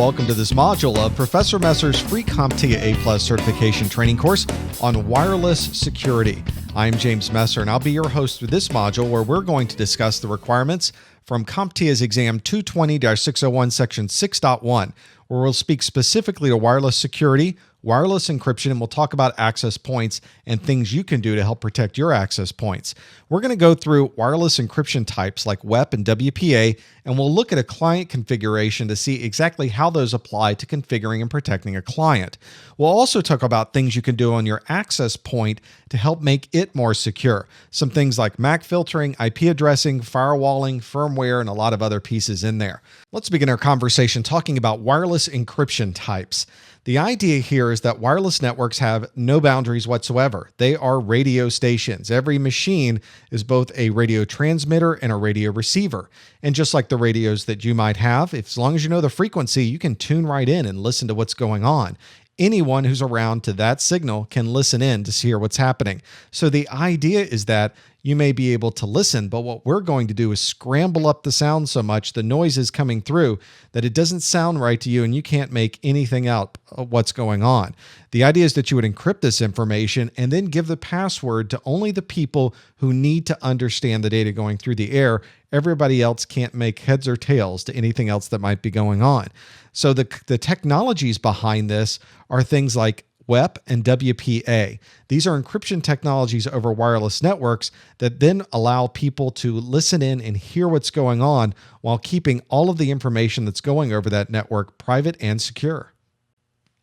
welcome to this module of Professor Messer's free CompTIA A+ certification training course on wireless security. I'm James Messer, and I'll be your host for this module where we're going to discuss the requirements from CompTIA's exam 220-601 section 6.1, where we'll speak specifically to wireless security, wireless encryption, and we'll talk about access points and things you can do to help protect your access points. We're going to go through wireless encryption types like WEP and WPA, and we'll look at a client configuration to see exactly how those apply to configuring and protecting a client. We'll also talk about things you can do on your access point to help make it more secure. Some things like MAC filtering, IP addressing, firewalling, firmware, and a lot of other pieces in there. Let's begin our conversation talking about wireless encryption types. The idea here is that wireless networks have no boundaries whatsoever. They are radio stations. Every machine is both a radio transmitter and a radio receiver. And just like the radios that you might have, as long as you know the frequency, you can tune right in and listen to what's going on. Anyone who's around to that signal can listen in to hear what's happening. So the idea is that you may be able to listen, but what we're going to do is scramble up the sound so much, the noise is coming through, that it doesn't sound right to you and you can't make anything out of what's going on. The idea is that you would encrypt this information and then give the password to only the people who need to understand the data going through the air. Everybody else can't make heads or tails to anything else that might be going on. So the technologies behind this are things like WEP and WPA. These are encryption technologies over wireless networks that then allow people to listen in and hear what's going on while keeping all of the information that's going over that network private and secure.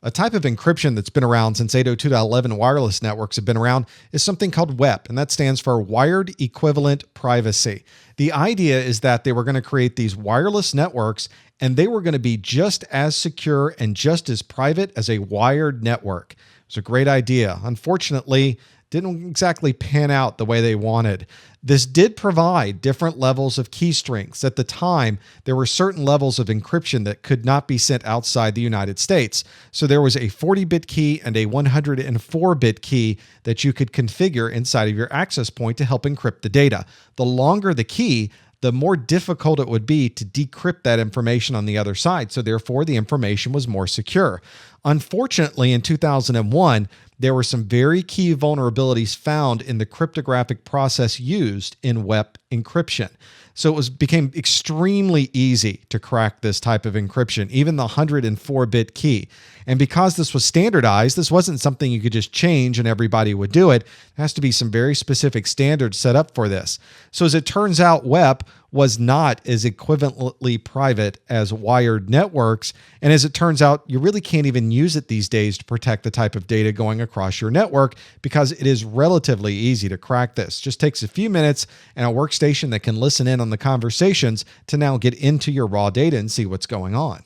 A type of encryption that's been around since 802.11 wireless networks have been around is something called WEP, and that stands for Wired Equivalent Privacy. The idea is that they were going to create these wireless networks and they were going to be just as secure and just as private as a wired network. It was a great idea. Unfortunately, didn't exactly pan out the way they wanted. This did provide different levels of key strengths. At the time, there were certain levels of encryption that could not be sent outside the United States. So there was a 40-bit key and a 104-bit key that you could configure inside of your access point to help encrypt the data. The longer the key, the more difficult it would be to decrypt that information on the other side. So therefore, the information was more secure. Unfortunately, in 2001, there were some very key vulnerabilities found in the cryptographic process used in WEP encryption. So it became extremely easy to crack this type of encryption, even the 104-bit key. And because this was standardized, this wasn't something you could just change and everybody would do it. There has to be some very specific standards set up for this. So as it turns out, WEP was not as equivalently private as wired networks. And as it turns out, you really can't even use it these days to protect the type of data going across your network because it is relatively easy to crack this. Just takes a few minutes and a workstation that can listen in on the conversations to now get into your raw data and see what's going on.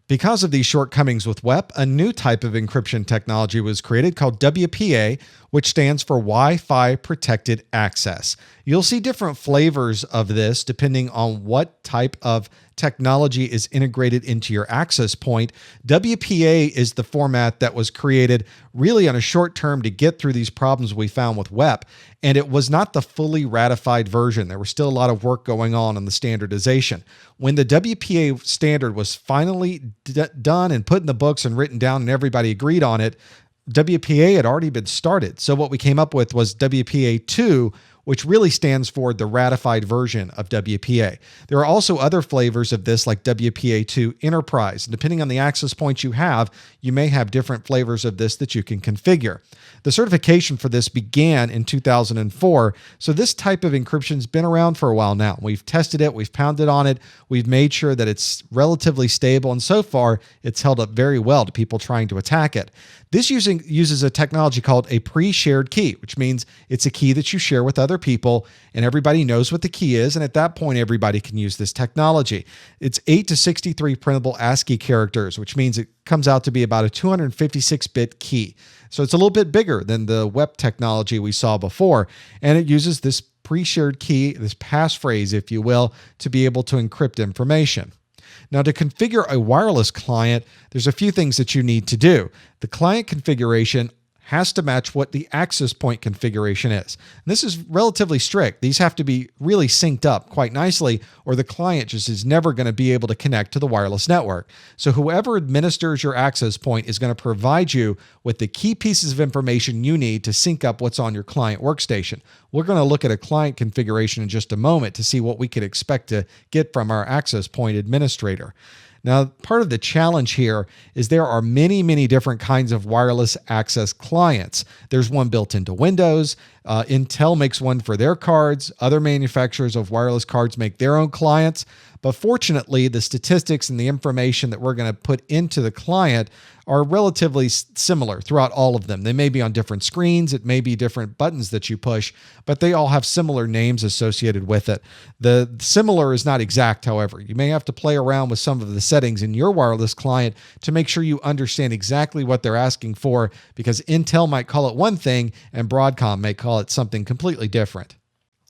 Because of these shortcomings with WEP, a new type of encryption technology was created called WPA, which stands for Wi-Fi Protected Access. You'll see different flavors of this depending on what type of technology is integrated into your access point. WPA is the format that was created really on a short term to get through these problems we found with WEP, and it was not the fully ratified version. There was still a lot of work going on the standardization. When the WPA standard was finally done and put in the books and written down and everybody agreed on it, WPA had already been started. So what we came up with was WPA 2, which really stands for the ratified version of WPA. There are also other flavors of this like WPA2 Enterprise. And depending on the access points you have, you may have different flavors of this that you can configure. The certification for this began in 2004. So this type of encryption has been around for a while now. We've tested it, we've pounded on it, we've made sure that it's relatively stable, and so far it's held up very well to people trying to attack it. This uses a technology called a pre-shared key, which means it's a key that you share with other people and everybody knows what the key is. And at that point, everybody can use this technology. It's 8 to 63 printable ASCII characters, which means it comes out to be about a 256-bit key. So it's a little bit bigger than the WEP technology we saw before. And it uses this pre-shared key, this passphrase, if you will, to be able to encrypt information. Now, to configure a wireless client, there's a few things that you need to do. The client configuration has to match what the access point configuration is. And this is relatively strict. These have to be really synced up quite nicely, or the client just is never going to be able to connect to the wireless network. So whoever administers your access point is going to provide you with the key pieces of information you need to sync up what's on your client workstation. We're going to look at a client configuration in just a moment to see what we could expect to get from our access point administrator. Now, part of the challenge here is there are many, many different kinds of wireless access clients. There's one built into Windows. Intel makes one for their cards. Other manufacturers of wireless cards make their own clients. But fortunately, the statistics and the information that we're going to put into the client are relatively similar throughout all of them. They may be on different screens. It may be different buttons that you push, but they all have similar names associated with it. The similar is not exact, however. You may have to play around with some of the settings in your wireless client to make sure you understand exactly what they're asking for, because Intel might call it one thing and Broadcom may call it something completely different.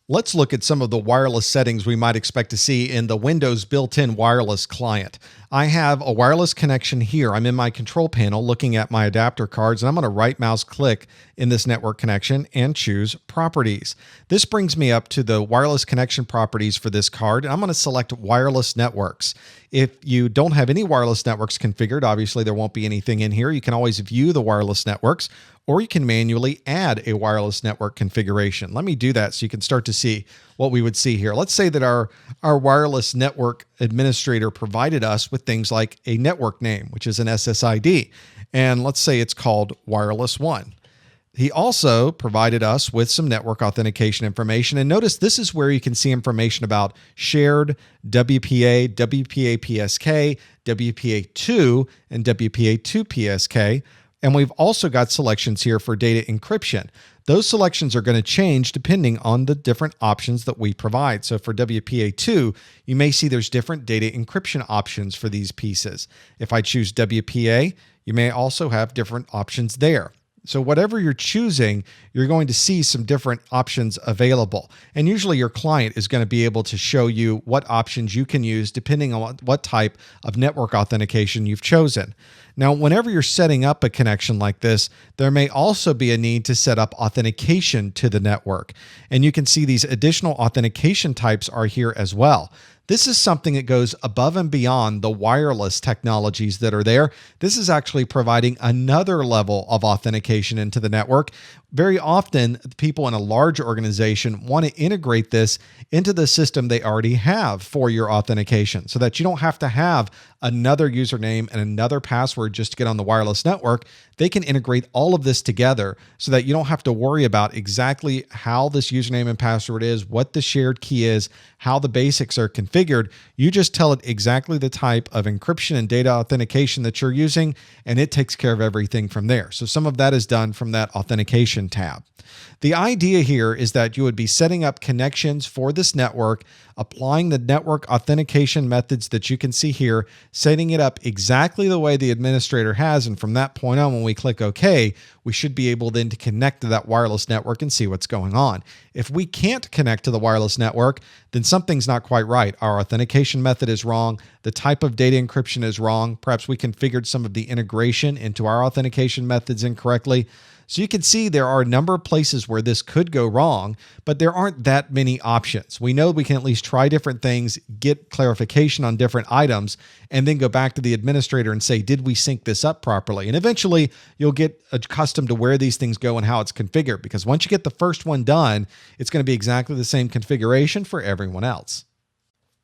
Let's look at some of the wireless settings we might expect to see in the Windows built-in wireless client. I have a wireless connection here. I'm in my control panel looking at my adapter cards, and I'm going to right mouse click in this network connection and choose Properties. This brings me up to the wireless connection properties for this card, and I'm going to select Wireless Networks. If you don't have any wireless networks configured, obviously there won't be anything in here. You can always view the wireless networks, or you can manually add a wireless network configuration. Let me do that so you can start to see what we would see here. Let's say that our wireless network administrator provided us with things like a network name, which is an SSID. And let's say it's called Wireless 1. He also provided us with some network authentication information. And notice this is where you can see information about shared, WPA, WPA PSK, WPA2, and WPA2 PSK. And we've also got selections here for data encryption. Those selections are going to change depending on the different options that we provide. So for WPA2, you may see there's different data encryption options for these pieces. If I choose WPA, you may also have different options there. So whatever you're choosing, you're going to see some different options available. And usually your client is going to be able to show you what options you can use depending on what type of network authentication you've chosen. Now, whenever you're setting up a connection like this, there may also be a need to set up authentication to the network. And you can see these additional authentication types are here as well. This is something that goes above and beyond the wireless technologies that are there. This is actually providing another level of authentication into the network. Very often, people in a large organization want to integrate this into the system they already have for your authentication so that you don't have to have another username and another password just to get on the wireless network. They can integrate all of this together so that you don't have to worry about exactly how this username and password is, what the shared key is, how the basics are configured. You just tell it exactly the type of encryption and data authentication that you're using, and it takes care of everything from there. So some of that is done from that authentication tab. The idea here is that you would be setting up connections for this network, applying the network authentication methods that you can see here, setting it up exactly the way the administrator has, and from that point on, when we click OK, we should be able then to connect to that wireless network and see what's going on. If we can't connect to the wireless network, then something's not quite right. Our authentication method is wrong. The type of data encryption is wrong. Perhaps we configured some of the integration into our authentication methods incorrectly. So you can see there are a number of places where this could go wrong, but there aren't that many options. We know we can at least try different things, get clarification on different items, and then go back to the administrator and say, did we sync this up properly? And eventually you'll get accustomed to where these things go and how it's configured, because once you get the first one done, it's going to be exactly the same configuration for everyone else.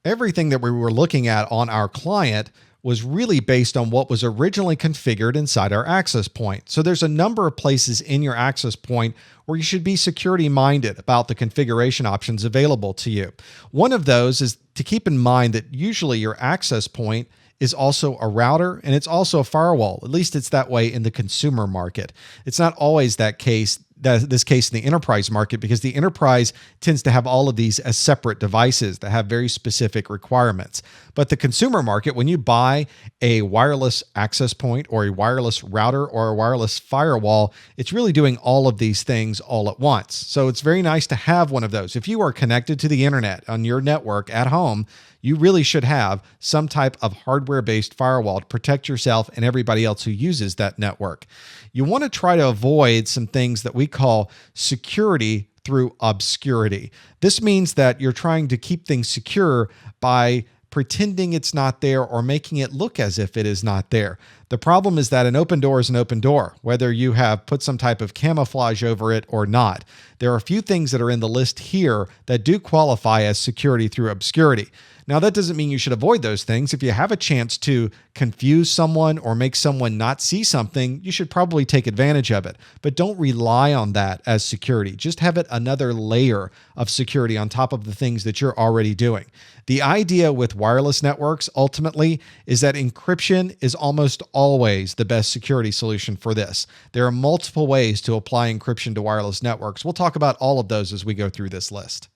Everything that we were looking at on our client was really based on what was originally configured inside our access point. So there's a number of places in your access point where you should be security minded about the configuration options available to you. One of those is to keep in mind that usually your access point is also a router and it's also a firewall. At least it's that way in the consumer market. It's not always that case this case in the enterprise market, because the enterprise tends to have all of these as separate devices that have very specific requirements. But the consumer market, when you buy a wireless access point or a wireless router or a wireless firewall, it's really doing all of these things all at once. So it's very nice to have one of those. If you are connected to the internet on your network at home, you really should have some type of hardware-based firewall to protect yourself and everybody else who uses that network. You want to try to avoid some things that we call security through obscurity. This means that you're trying to keep things secure by pretending it's not there or making it look as if it is not there. The problem is that an open door is an open door, whether you have put some type of camouflage over it or not. There are a few things that are in the list here that do qualify as security through obscurity. Now, that doesn't mean you should avoid those things. If you have a chance to confuse someone or make someone not see something, you should probably take advantage of it. But don't rely on that as security. Just have it another layer of security on top of the things that you're already doing. The idea with wireless networks ultimately is that encryption is almost always the best security solution for this. There are multiple ways to apply encryption to wireless networks. We'll talk about all of those as we go through this list.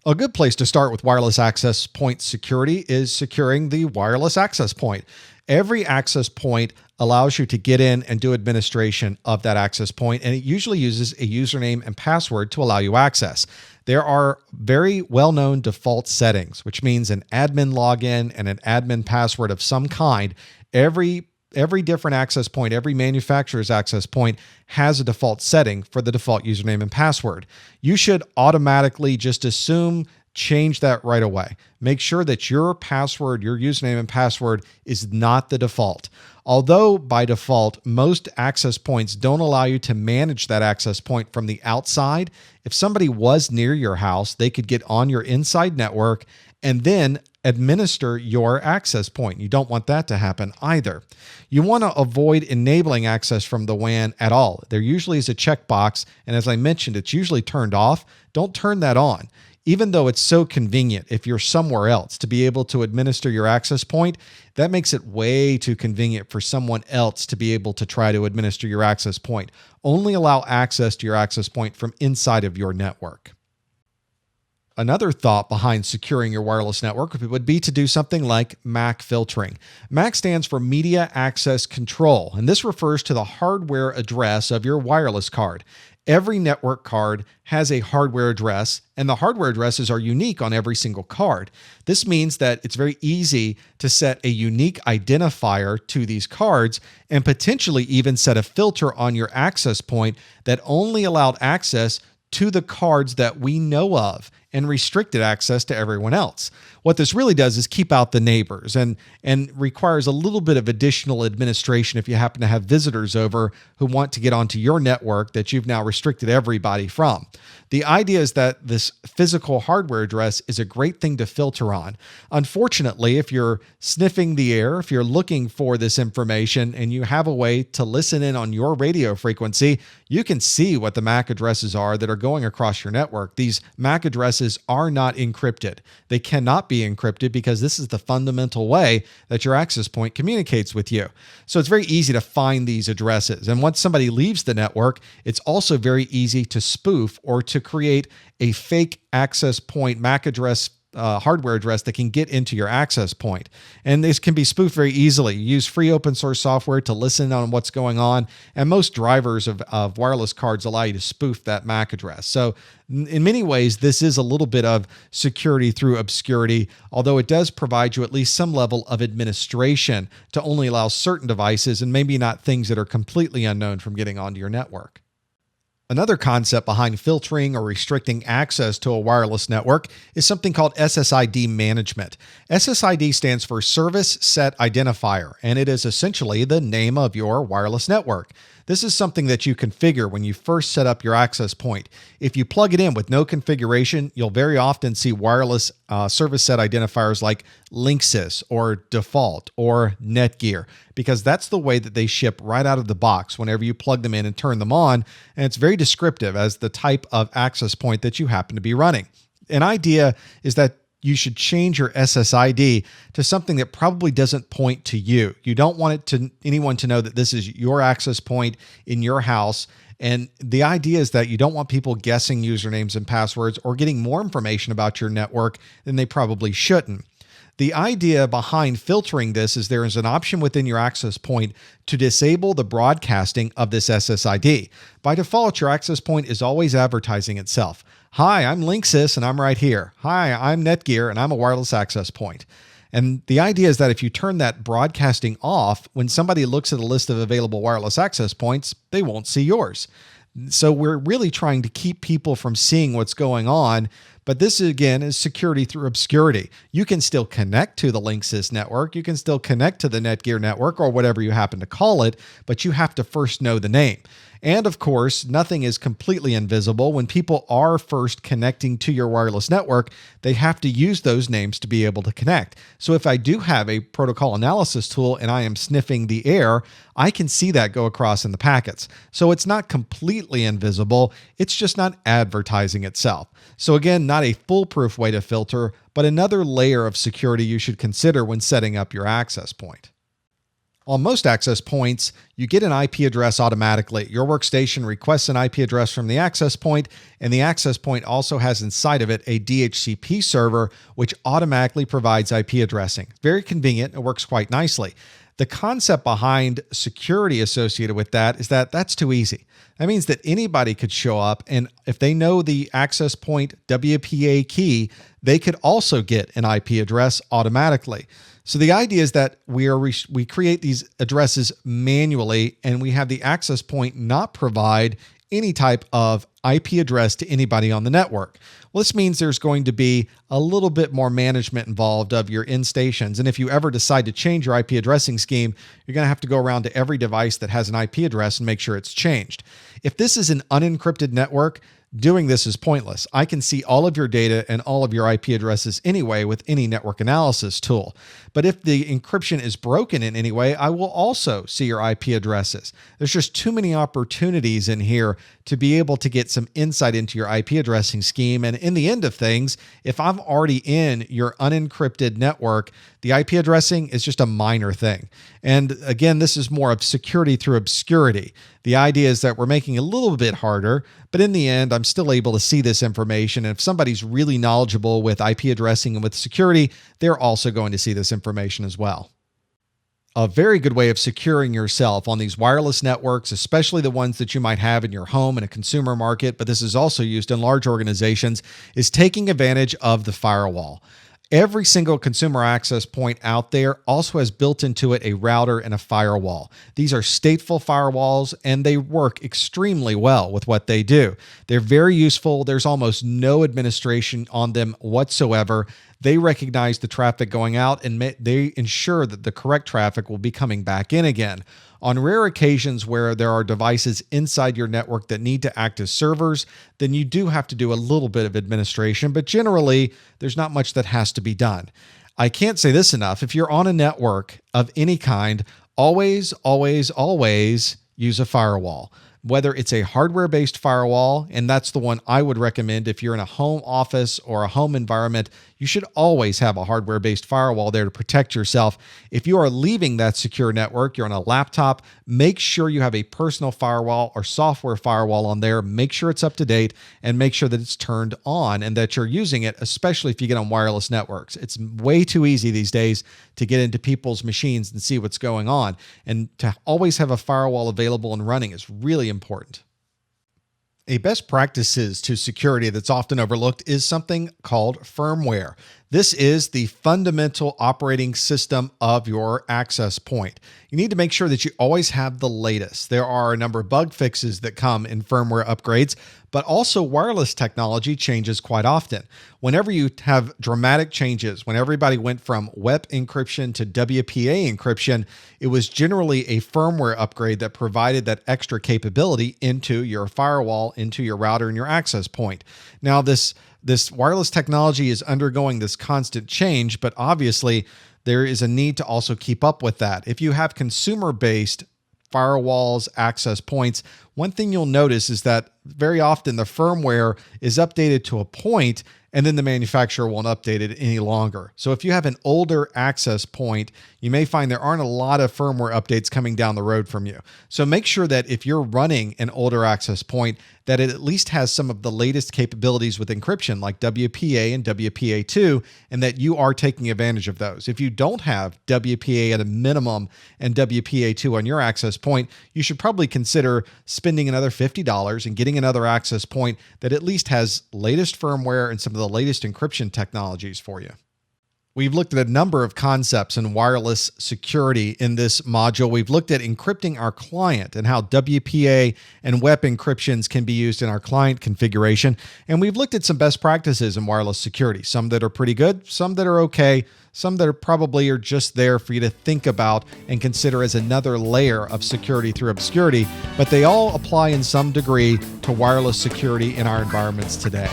A good place to start with wireless access point security is securing the wireless access point. Every access point allows you to get in and do administration of that access point, and it usually uses a username and password to allow you access. There are very well-known default settings, which means an admin login and an admin password of some kind. Every different access point, every manufacturer's access point has a default setting for the default username and password. You should automatically just assume change that right away. Make sure that your password, your username and password is not the default. Although by default, most access points don't allow you to manage that access point from the outside, if somebody was near your house, they could get on your inside network and then administer your access point. You don't want that to happen either. You want to avoid enabling access from the WAN at all. There usually is a checkbox, and as I mentioned, it's usually turned off. Don't turn that on. Even though it's so convenient if you're somewhere else to be able to administer your access point, that makes it way too convenient for someone else to be able to try to administer your access point. Only allow access to your access point from inside of your network. Another thought behind securing your wireless network would be to do something like MAC filtering. MAC stands for Media Access Control, and this refers to the hardware address of your wireless card. Every network card has a hardware address, and the hardware addresses are unique on every single card. This means that it's very easy to set a unique identifier to these cards and potentially even set a filter on your access point that only allowed access to the cards that we know of and restricted access to everyone else. What this really does is keep out the neighbors and requires a little bit of additional administration if you happen to have visitors over who want to get onto your network that you've now restricted everybody from. The idea is that this physical hardware address is a great thing to filter on. Unfortunately, if you're sniffing the air, if you're looking for this information and you have a way to listen in on your radio frequency, you can see what the MAC addresses are that are going across your network. These MAC addresses are not encrypted. They cannot be encrypted because this is the fundamental way that your access point communicates with you. So it's very easy to find these addresses. And once somebody leaves the network, it's also very easy to spoof or to create a fake access point MAC address hardware address that can get into your access point. And this can be spoofed very easily. You use free open source software to listen on what's going on, and most drivers of wireless cards allow you to spoof that MAC address. So in many ways, this is a little bit of security through obscurity, although it does provide you at least some level of administration to only allow certain devices and maybe not things that are completely unknown from getting onto your network. Another concept behind filtering or restricting access to a wireless network is something called SSID management. SSID stands for Service Set Identifier, and it is essentially the name of your wireless network. This is something that you configure when you first set up your access point. If you plug it in with no configuration, you'll very often see wireless service set identifiers like Linksys or Default or Netgear, because that's the way that they ship right out of the box whenever you plug them in and turn them on, and it's very descriptive as the type of access point that you happen to be running. An idea is that you should change your SSID to something that probably doesn't point to you. You don't want anyone to know that this is your access point in your house. And the idea is that you don't want people guessing usernames and passwords or getting more information about your network than they probably shouldn't. The idea behind filtering this is there is an option within your access point to disable the broadcasting of this SSID. By default, your access point is always advertising itself. Hi, I'm Linksys and I'm right here. Hi, I'm Netgear and I'm a wireless access point. And the idea is that if you turn that broadcasting off, when somebody looks at a list of available wireless access points, they won't see yours. So we're really trying to keep people from seeing what's going on. But this, again, is security through obscurity. You can still connect to the Linksys network. You can still connect to the Netgear network or whatever you happen to call it, but you have to first know the name. And of course, nothing is completely invisible. When people are first connecting to your wireless network, they have to use those names to be able to connect. So if I do have a protocol analysis tool and I am sniffing the air, I can see that go across in the packets. So it's not completely invisible. It's just not advertising itself. So again, not a foolproof way to filter, but another layer of security you should consider when setting up your access point. On most access points, you get an IP address automatically. Your workstation requests an IP address from the access point, and the access point also has inside of it a DHCP server, which automatically provides IP addressing. Very convenient. It works quite nicely. The concept behind security associated with that is that that's too easy. That means that anybody could show up, and if they know the access point WPA key, they could also get an IP address automatically. So the idea is that we create these addresses manually, and we have the access point not provide any type of IP address to anybody on the network. Well, this means there's going to be a little bit more management involved of your end stations. And if you ever decide to change your IP addressing scheme, you're going to have to go around to every device that has an IP address and make sure it's changed. If this is an unencrypted network, doing this is pointless. I can see all of your data and all of your IP addresses anyway with any network analysis tool. But if the encryption is broken in any way, I will also see your IP addresses. There's just too many opportunities in here to be able to get some insight into your IP addressing scheme. And in the end of things, if I'm already in your unencrypted network, the IP addressing is just a minor thing. And again, this is more of security through obscurity. The idea is that we're making it a little bit harder, but in the end, I'm still able to see this information. And if somebody's really knowledgeable with IP addressing and with security, they're also going to see this information as well. A very good way of securing yourself on these wireless networks, especially the ones that you might have in your home in a consumer market, but this is also used in large organizations, is taking advantage of the firewall. Every single consumer access point out there also has built into it a router and a firewall. These are stateful firewalls, and they work extremely well with what they do. They're very useful. There's almost no administration on them whatsoever. They recognize the traffic going out, and they ensure that the correct traffic will be coming back in again. On rare occasions where there are devices inside your network that need to act as servers, then you do have to do a little bit of administration, but generally, there's not much that has to be done. I can't say this enough. If you're on a network of any kind, always, always, always use a firewall. Whether it's a hardware-based firewall, and that's the one I would recommend if you're in a home office or a home environment, you should always have a hardware-based firewall there to protect yourself. If you are leaving that secure network, you're on a laptop, make sure you have a personal firewall or software firewall on there. Make sure it's up to date and make sure that it's turned on and that you're using it, especially if you get on wireless networks. It's way too easy these days to get into people's machines and see what's going on. And to always have a firewall available and running is really important. A best practices to security that's often overlooked is something called firmware. This is the fundamental operating system of your access point. You need to make sure that you always have the latest. There are a number of bug fixes that come in firmware upgrades, but also wireless technology changes quite often. Whenever you have dramatic changes, when everybody went from WEP encryption to WPA encryption, it was generally a firmware upgrade that provided that extra capability into your firewall, into your router, and your access point. Now, this wireless technology is undergoing this constant change, but obviously there is a need to also keep up with that. If you have consumer-based firewalls, access points, one thing you'll notice is that very often the firmware is updated to a point and then the manufacturer won't update it any longer. So if you have an older access point, you may find there aren't a lot of firmware updates coming down the road from you. So make sure that if you're running an older access point, that it at least has some of the latest capabilities with encryption like WPA and WPA2, and that you are taking advantage of those. If you don't have WPA at a minimum and WPA2 on your access point, you should probably consider spending another $50 and getting another access point that at least has latest firmware and some of the latest encryption technologies for you. We've looked at a number of concepts in wireless security in this module. We've looked at encrypting our client and how WPA and WEP encryptions can be used in our client configuration. And we've looked at some best practices in wireless security, some that are pretty good, some that are okay, some that are probably just there for you to think about and consider as another layer of security through obscurity, but they all apply in some degree to wireless security in our environments today.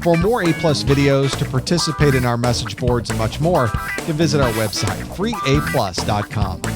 For more A+ videos, to participate in our message boards and much more, you can visit our website, freeaplus.com.